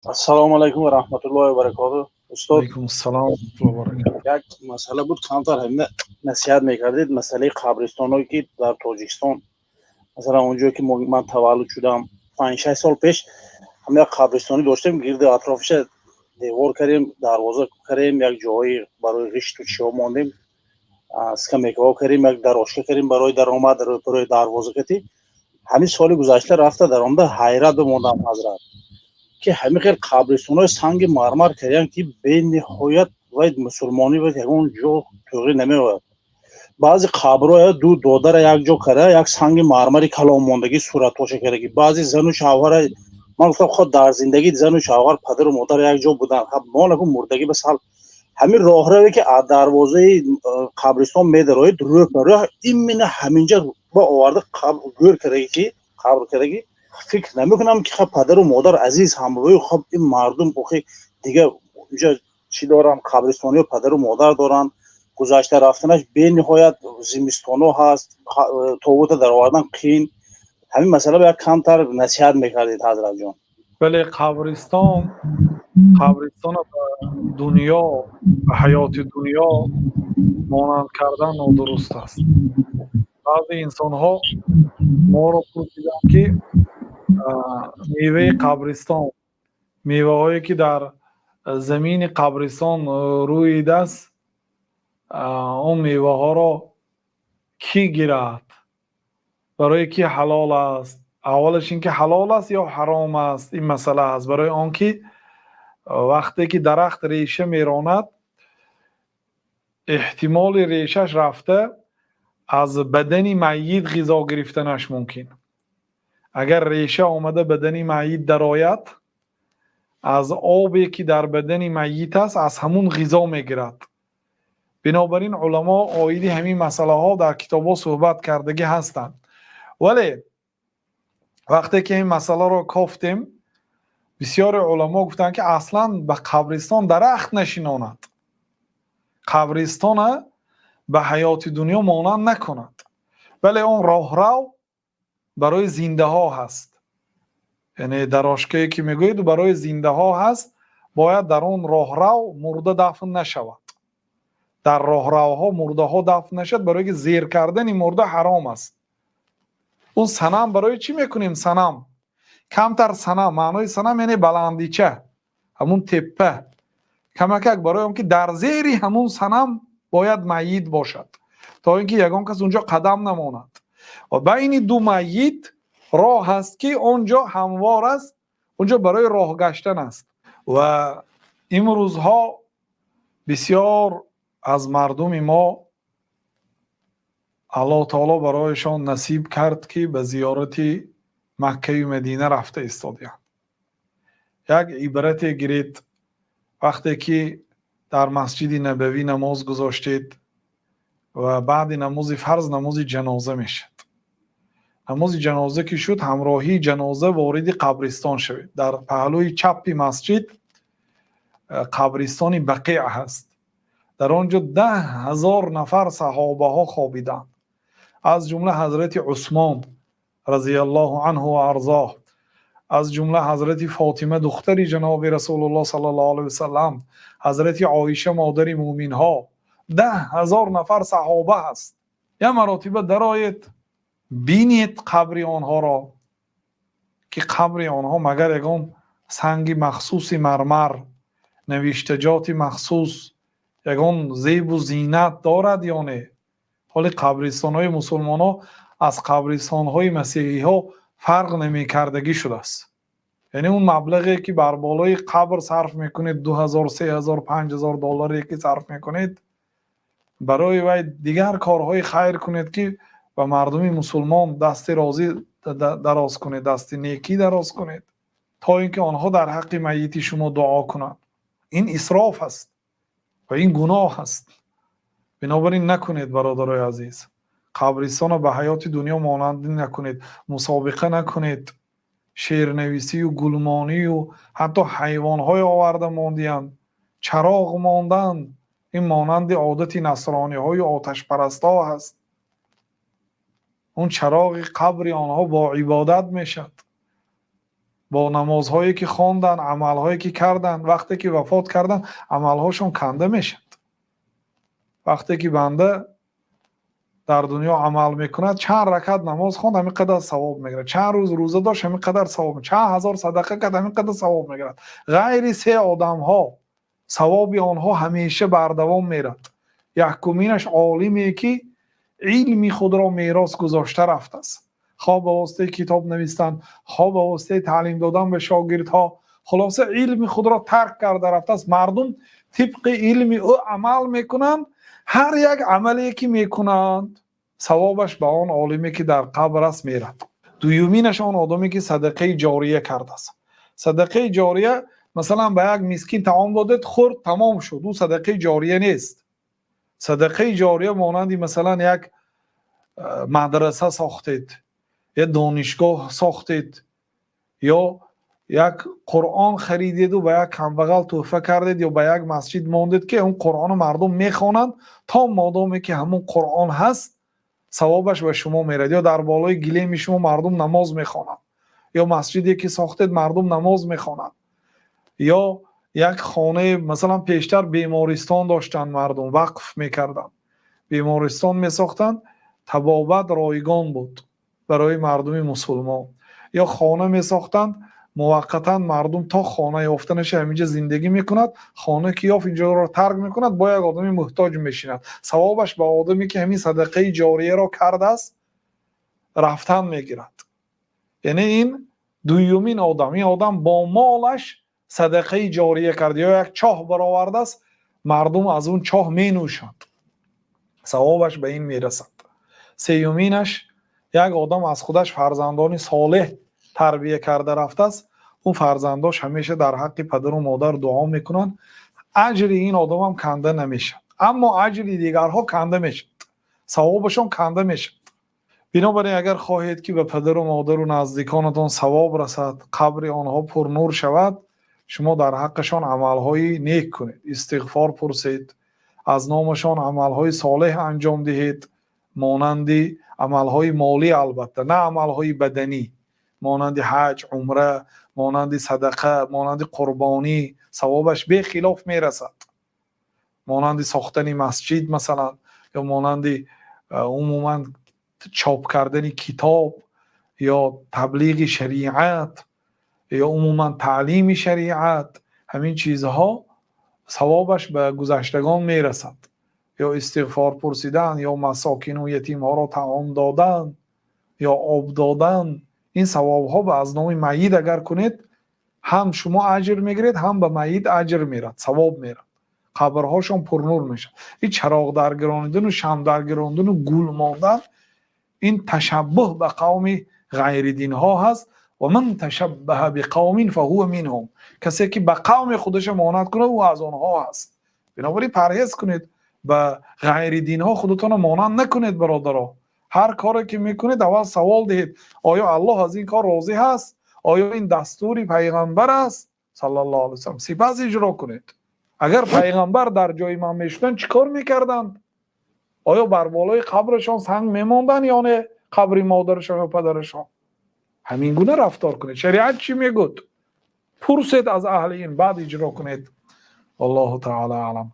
Assalomu alaykum va rahmatullohi va barakatuh. Ustod, علیکم السلام و رحمت الله و برکاته. як масъала буд камтар ҳамина насиҳат мекардед, масъалаи қабристоное ки дар Тоҷикистон, масалан онҷое ки ман таваллуд шудам 5-6 сол пеш ҳама як қабристоне доштем, гирди атрофиша девор кардем, дарвоза кардем, як ҷои барои ғишту чиҳо мондем, скамейкаҳо кардем, як дарошка кардем барои даромад рӯпарои дарвозакатӣ. ҳамин соли гузашта рафта дар омада ҳайрат бимондам ҳазрат, ки ҳамин хел қабристонои санги мармар карданд ки бениҳоят вай мусулмонӣ ва ягон ҷо туғӣ намеояд. баъзе қабрҳоя ду додара якҷо карда як санги мармари калонмондагӣ суратҳоша карда, ки баъзе зану шавҳара, ман гуфтам ход дар зиндагӣ зану шавҳар падару модар якҷо буданд, монаку мурдагӣ ба сал. ҳамин роҳраве ки аз дарвозаи қабристон медароид рӯпароҳ именно ҳаминҷа ба оварда гӯр кардагӣ, ки қабр кардагӣ. фикр намекунам ки хаб падару модар азиз ҳамроҳи хаб ин мардум охи дига инҷа чӣ доранд, қабристониҳо падару модар доранд, гузашта рафтанаш бениҳоят зимистоно ҳаст, тобута даровардан қиин. ҳамин масъала ба як камтар насиҳат мекардед ҳазратҷон. ولی قبرستان به دنیا به حیات دنیا مانند کردن نادرست است. بعضی انسان ها ما رو پرسیدن که میوه قبرستان، میوه هایی که در زمین قبرستان رویده است، اون میوه ها را کی گیرد؟ برای کی حلال است؟ اولش این که حلال است یا حرام است، این مسئله است. برای آنکه وقتی که درخت ریشه میراند احتمال ریشش رفته از بدن میت غذا گرفتنش ممکن. اگر ریشه آمده بدن میت درآید، از آبی که در بدن میت است از همون غذا میگیرد. بنابراین علما عاید همین مسئله ها در کتاب ها صحبت کردگی هستند. ولی وقتی که این مسئله را گفتیم، بسیار علما گفتند که اصلا به قبرستان درخت نشیناند، قبرستان به حیات دنیا مانند نکند، ولی اون راهرو برای زنده ها هست. یعنی دراشکه‌ای که میگوید برای زنده ها هست، باید در اون راهرو مرده دفن نشود. در راهروها مرده ها دفن نشد، برای که زیر کردن مرده حرام است. اون صنم برای چی میکنیم؟ صنم کمتر، صنم معنای صنم یعنی بلندیچه، همون تپه، کمکک برای اون که در زیر همون صنم باید میت باشد تا اینکه یگان کس اونجا قدم نماند. و بین دو میت راه هست که اونجا هموار است، اونجا برای راه گشتن است. و امروزها بسیار از مردم ما الله تعالی برایشان نصیب کرد که به زیارت مکه و مدینه رفته ایستادند. یک عبرت گرید وقتی که در مسجد نبوی نماز گذاشتید و بعد نماز فرض نماز جنازه میشد. نماز جنازه که شد، همراهی جنازه وارد قبرستان شوید. در پهلوی چپ مسجد قبرستان بقیع هست. در آنجا 10,000 نفر صحابه ها خوابیدند، از جمله حضرت عثمان رضی الله عنه و ارضاه، از جمله حضرت فاطمه دختر جناب رسول الله صلی الله علیه و سلم، حضرت عایشه مادر مومنین ها. 10,000 نفر صحابه هست. یا مراتب درآیید بینید قبر آنها را، که قبر آنها مگر یگان سنگ مخصوص مرمر، نوشتجات مخصوص، یگان زیب و زینت دارد یا نه؟ حال قبرستان های مسلمان ها از قبرستان های مسیحی ها فرق نمی کردگی شده است. یعنی اون مبلغی که بر بالای قبر صرف میکنید، 2,000 3,000 5,000 دلاری که صرف میکنید، برای وای دیگر کارهای خیر کنید که و مردم مسلمان دست راضی دراز کنید، دست نیکی دراز کنید، تا اینکه آنها در حق میت شما دعا کنند. این اسراف است و این گناه است. بنابراین نکنید برادرای عزیز. قبرستان به حیات دنیا مانند نکنید، مسابقه نکنید. شعرنویسی و گلمانی و حتی حیوانهای آورده ماندیان، چراغ ماندن، این مانند عادت نصرانی های آتش پرست ها هست. اون چراغ قبر آنها با عبادت میشد. با نمازهایی که خواندن، عملهایی که کردن، وقتی که وفات کردن عملهاشون کنده میشد. وقتی که بنده در دنیا عمل میکند، چند رکعت نماز خواند همین قدر ثواب میگیرد، چند روز روزه داشت همین قدر ثواب میگیرد، چند هزار صدقه کرد همین قدر ثواب میگیرد. غیر سه آدم ها ثواب آنها همیشه بر دوام میرد. یکمینش عالمی که علمی خود را میراث گذاشته رفته است، خواه به واسطه کتاب نوشتن، خواه به واسطه تعلیم دادن به شاگردها، خلاصه علم خود را ترک کرده رفته است. مردم طبق علم او عمل میکنند، هر یک عملی که میکنند ثوابش به آن عالمی که در قبر است میرد. دویمینش آن آدمی که صدقه جاریه کرده است. صدقه جاریه مثلا به یک مسکین طعام دادید خورد تمام شد، او صدقه جاریه نیست. صدقه جاریه مانندی مثلا یک مدرسه ساختید، یک دانشگاه ساختید، یا یک قرآن خریدید و به یک کمبغل تحفه کردید، یا به یک مسجد ماندید که اون قرآن مردم میخوانند، تا مادامی که همون قرآن هست ثوابش به شما میرد. یا در بالای گلیم شما مردم نماز میخوانند، یا مسجدی که ساختید مردم نماز میخوانند، یا یک خانه مثلا پیشتر بیمارستان داشتن مردم وقف میکردن، بیمارستان میساختن، طبابت رایگان بود برای مردم مسلمان، یا خانه میساختن موقتا مردم تا خانه یافتنش همینجا زندگی میکند، خانه که یافت اینجا را ترک میکند با یک آدمی محتاج میشیند، ثوابش به آدمی که همین صدقه جاریه را کرده است رفتن میگیرد. یعنی این دویمین آدم، این آدم با مالش صدقه جاریه کرده، یا یک چاه برآورده است مردم از اون چاه می نوشند، ثوابش به این میرسد. سیومینش یک آدم از خودش فرزندانی صالح تربیه کرده رفته است، اون فرزنداش همیشه در حق پدر و مادر دعا میکنن، اجر این آدم هم کنده نمیشه، اما اجر دیگرها کنده میشه، ثوابشون کنده میشه. بنابراین اگر خواهید که به پدر و مادر و نزدیکانتان ثواب رسد، قبر آنها پر نور شود، شما در حقشان عملهای نیک کنید، استغفار پرسید، از نامشان عملهای صالح انجام دهید، مانند عملهای مالی، البته نه عملهای بدنی، مانند حج، عمره، مانند صدقه، مانند قربانی، ثوابش به خلاف میرسد. مانند ساختن مسجد مثلا، یا مانند عموما چاپ کردن کتاب، یا تبلیغ شریعت، یا عموما تعلیم شریعت، همین چیزها ثوابش به گذشتگان میرسد. یا استغفار پرسیدن، یا مساکین و یتیم ها را طعام دادن، یا آب دادن، این ثواب ها به از نام میت اگر کنید هم شما اجر میگیرید، هم به میت اجر میرد، ثواب میرد، قبرهاشون پرنور میشه. این چراغ درگراندن و شمع درگراندن و گول ماندن، این تشبه به قوم غیر دین ها هست. و من تشبه بقوم فهو منهم، کسی که به قوم خودش مانند کنه او از آنها هست. بنابراین پرهیز کنید، به غیر دین ها خودتان مانند نکنید برادرها. هر کاری که میکنید اول سوال دهید آیا الله از این کار راضی هست؟ آیا این دستور پیغمبر است صلی الله علیه و سلم؟ سپس اجرا کنید. اگر پیغمبر در جای من میشدن چیکار میکردند؟ آیا بر بالای قبرشان سنگ میماندن یا نه قبر مادرشان یا پدرشان؟ همین گونه رفتار کنید. شریعت چی میگوید؟ پرسید از اهل این، بعد اجرا کنید. الله تعالی اعلم.